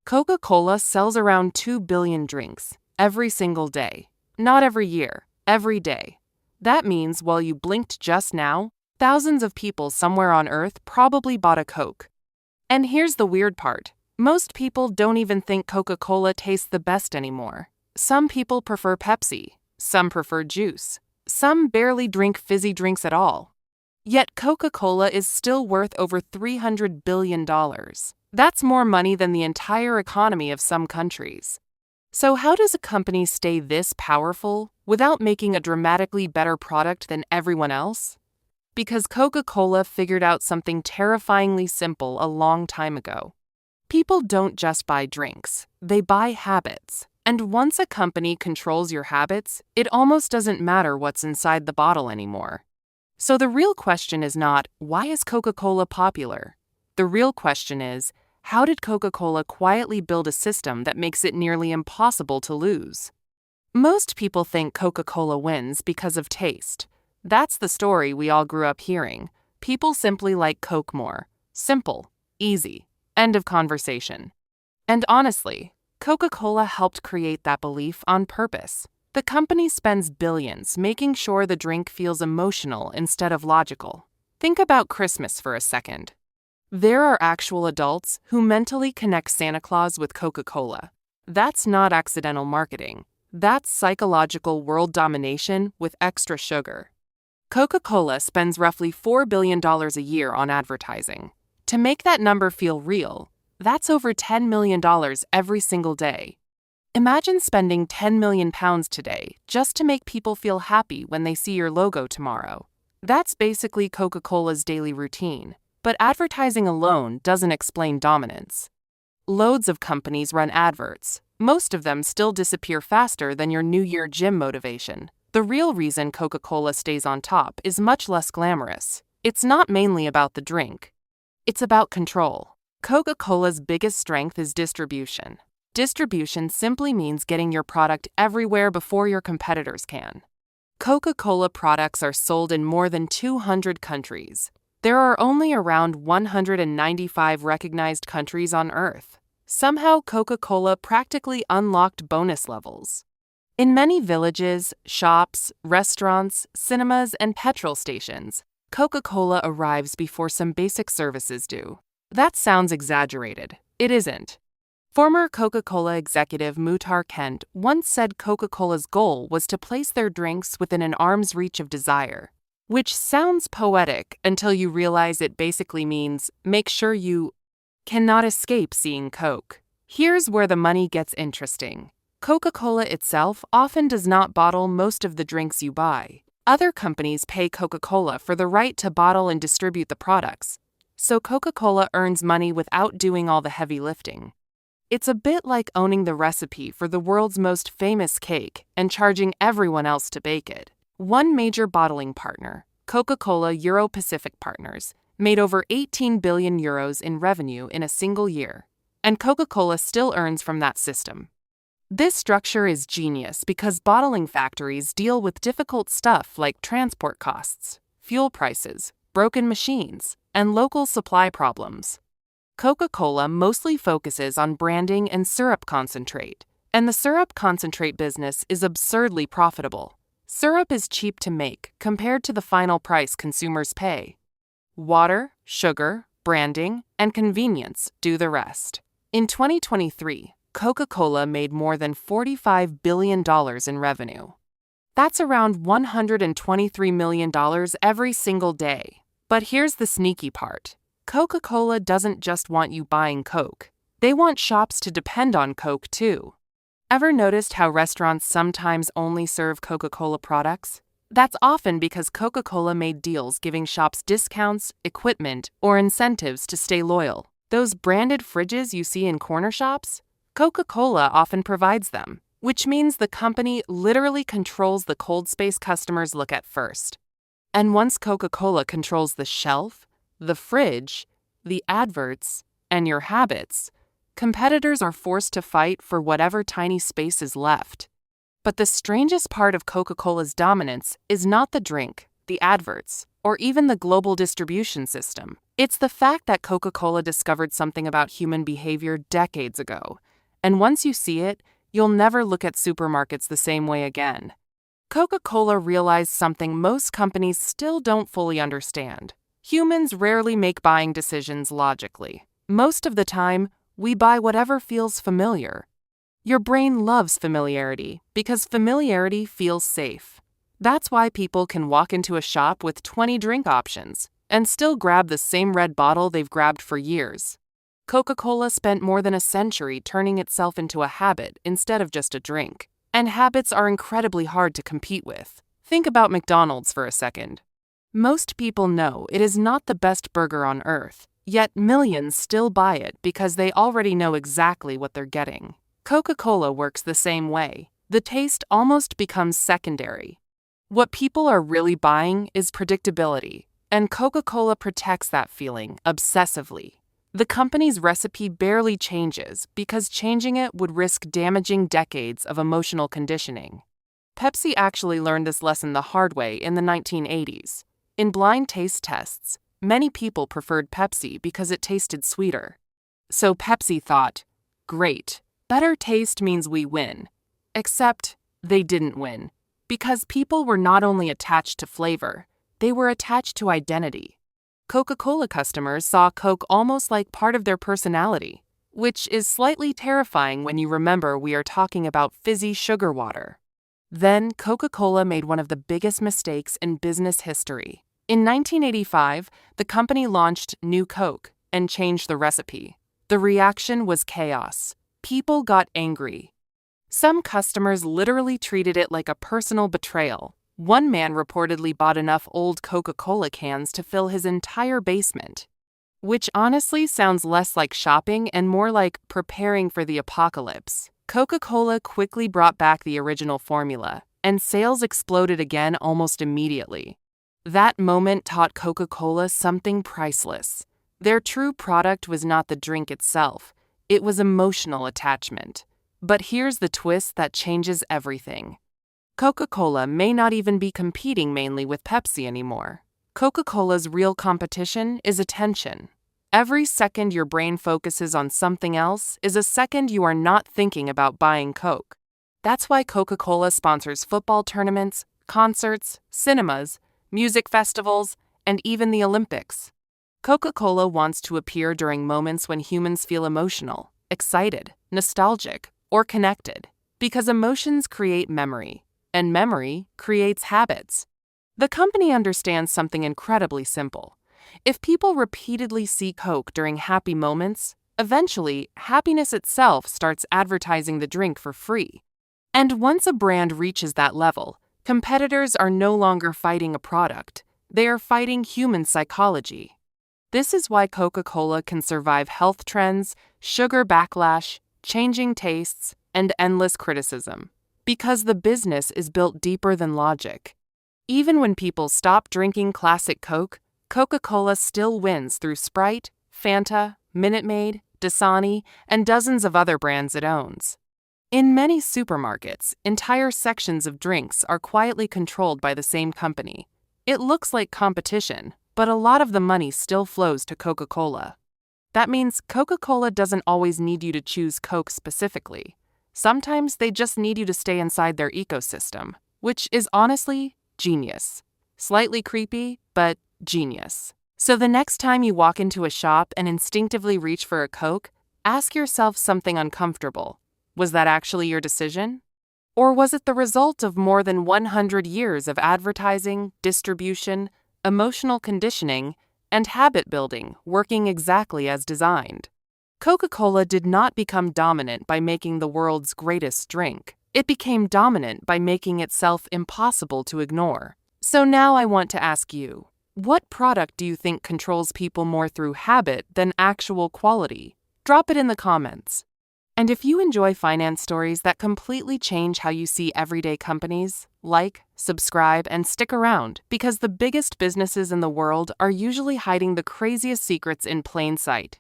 Coca-Cola sells around 2 billion drinks every single day. Not every year, every day. That means while you blinked just now, thousands of people somewhere on Earth probably bought a Coke. And here's the weird part. Most people don't even think Coca-Cola tastes the best anymore. Some people prefer Pepsi. Some prefer juice. Some barely drink fizzy drinks at all. Yet Coca-Cola is still worth over $300 billion. That's more money than the entire economy of some countries. So how does a company stay this powerful without making a dramatically better product than everyone else? Because Coca-Cola figured out something terrifyingly simple a long time ago. People don't just buy drinks, they buy habits. And once a company controls your habits, it almost doesn't matter what's inside the bottle anymore. So the real question is not, why is Coca-Cola popular? The real question is, how did Coca-Cola quietly build a system that makes it nearly impossible to lose? Most people think Coca-Cola wins because of taste. That's the story we all grew up hearing. People simply like Coke more. Simple, easy, end of conversation. And honestly, Coca-Cola helped create that belief on purpose. The company spends billions making sure the drink feels emotional instead of logical. Think about Christmas for a second. There are actual adults who mentally connect Santa Claus with Coca-Cola. That's not accidental marketing. That's psychological world domination with extra sugar. Coca-Cola spends roughly $4 billion a year on advertising. To make that number feel real, that's over $10 million every single day. Imagine spending £10 million today just to make people feel happy when they see your logo tomorrow. That's basically Coca-Cola's daily routine. But advertising alone doesn't explain dominance. Loads of companies run adverts. Most of them still disappear faster than your New Year gym motivation. The real reason Coca-Cola stays on top is much less glamorous. It's not mainly about the drink. It's about control. Coca-Cola's biggest strength is distribution. Distribution simply means getting your product everywhere before your competitors can. Coca-Cola products are sold in more than 200 countries. There are only around 195 recognized countries on Earth. Somehow, Coca-Cola practically unlocked bonus levels. In many villages, shops, restaurants, cinemas, and petrol stations, Coca-Cola arrives before some basic services do. That sounds exaggerated. It isn't. Former Coca-Cola executive Muhtar Kent once said Coca-Cola's goal was to place their drinks within an arm's reach of desire. Which sounds poetic until you realize it basically means make sure you cannot escape seeing Coke. Here's where the money gets interesting. Coca-Cola itself often does not bottle most of the drinks you buy. Other companies pay Coca-Cola for the right to bottle and distribute the products. So Coca-Cola earns money without doing all the heavy lifting. It's a bit like owning the recipe for the world's most famous cake and charging everyone else to bake it. One major bottling partner, Coca-Cola Euro-Pacific Partners, made over 18 billion euros in revenue in a single year, and Coca-Cola still earns from that system. This structure is genius because bottling factories deal with difficult stuff like transport costs, fuel prices, broken machines, and local supply problems. Coca-Cola mostly focuses on branding and syrup concentrate, and the syrup concentrate business is absurdly profitable. Syrup is cheap to make compared to the final price consumers pay. Water, sugar, branding, and convenience do the rest. In 2023, Coca-Cola made more than $45 billion in revenue. That's around $123 million every single day. But here's the sneaky part. Coca-Cola doesn't just want you buying Coke. They want shops to depend on Coke too. Ever noticed how restaurants sometimes only serve Coca-Cola products? That's often because Coca-Cola made deals giving shops discounts, equipment, or incentives to stay loyal. Those branded fridges you see in corner shops? Coca-Cola often provides them, which means the company literally controls the cold space customers look at first. And once Coca-Cola controls the shelf, the fridge, the adverts, and your habits, competitors are forced to fight for whatever tiny space is left. But the strangest part of Coca-Cola's dominance is not the drink, the adverts, or even the global distribution system. It's the fact that Coca-Cola discovered something about human behavior decades ago, and once you see it, you'll never look at supermarkets the same way again. Coca-Cola realized something most companies still don't fully understand. Humans rarely make buying decisions logically. Most of the time, we buy whatever feels familiar. Your brain loves familiarity because familiarity feels safe. That's why people can walk into a shop with 20 drink options and still grab the same red bottle they've grabbed for years. Coca-Cola spent more than a century turning itself into a habit instead of just a drink. And habits are incredibly hard to compete with. Think about McDonald's for a second. Most people know it is not the best burger on earth, yet millions still buy it because they already know exactly what they're getting. Coca-Cola works the same way. The taste almost becomes secondary. What people are really buying is predictability, and Coca-Cola protects that feeling obsessively. The company's recipe barely changes because changing it would risk damaging decades of emotional conditioning. Pepsi actually learned this lesson the hard way in the 1980s. In blind taste tests, many people preferred Pepsi because it tasted sweeter. So Pepsi thought, great, better taste means we win. Except they didn't win, because people were not only attached to flavor, they were attached to identity. Coca-Cola customers saw Coke almost like part of their personality, which is slightly terrifying when you remember we are talking about fizzy sugar water. Then, Coca-Cola made one of the biggest mistakes in business history. In 1985, the company launched New Coke and changed the recipe. The reaction was chaos. People got angry. Some customers literally treated it like a personal betrayal. One man reportedly bought enough old Coca-Cola cans to fill his entire basement, which honestly sounds less like shopping and more like preparing for the apocalypse. Coca-Cola quickly brought back the original formula, and sales exploded again almost immediately. That moment taught Coca-Cola something priceless. Their true product was not the drink itself, it was emotional attachment. But here's the twist that changes everything. Coca-Cola may not even be competing mainly with Pepsi anymore. Coca-Cola's real competition is attention. Every second your brain focuses on something else is a second you are not thinking about buying Coke. That's why Coca-Cola sponsors football tournaments, concerts, cinemas, music festivals, and even the Olympics. Coca-Cola wants to appear during moments when humans feel emotional, excited, nostalgic, or connected, because emotions create memory. And memory creates habits. The company understands something incredibly simple. If people repeatedly see Coke during happy moments, eventually, happiness itself starts advertising the drink for free. And once a brand reaches that level, competitors are no longer fighting a product. They are fighting human psychology. This is why Coca-Cola can survive health trends, sugar backlash, changing tastes, and endless criticism. Because the business is built deeper than logic. Even when people stop drinking classic Coke, Coca-Cola still wins through Sprite, Fanta, Minute Maid, Dasani, and dozens of other brands it owns. In many supermarkets, entire sections of drinks are quietly controlled by the same company. It looks like competition, but a lot of the money still flows to Coca-Cola. That means Coca-Cola doesn't always need you to choose Coke specifically. Sometimes they just need you to stay inside their ecosystem, which is honestly genius. Slightly creepy, but genius. So the next time you walk into a shop and instinctively reach for a Coke, ask yourself something uncomfortable. Was that actually your decision? Or was it the result of more than 100 years of advertising, distribution, emotional conditioning, and habit building working exactly as designed? Coca-Cola did not become dominant by making the world's greatest drink. It became dominant by making itself impossible to ignore. So now I want to ask you, what product do you think controls people more through habit than actual quality? Drop it in the comments. And if you enjoy finance stories that completely change how you see everyday companies, like, subscribe, and stick around, because the biggest businesses in the world are usually hiding the craziest secrets in plain sight.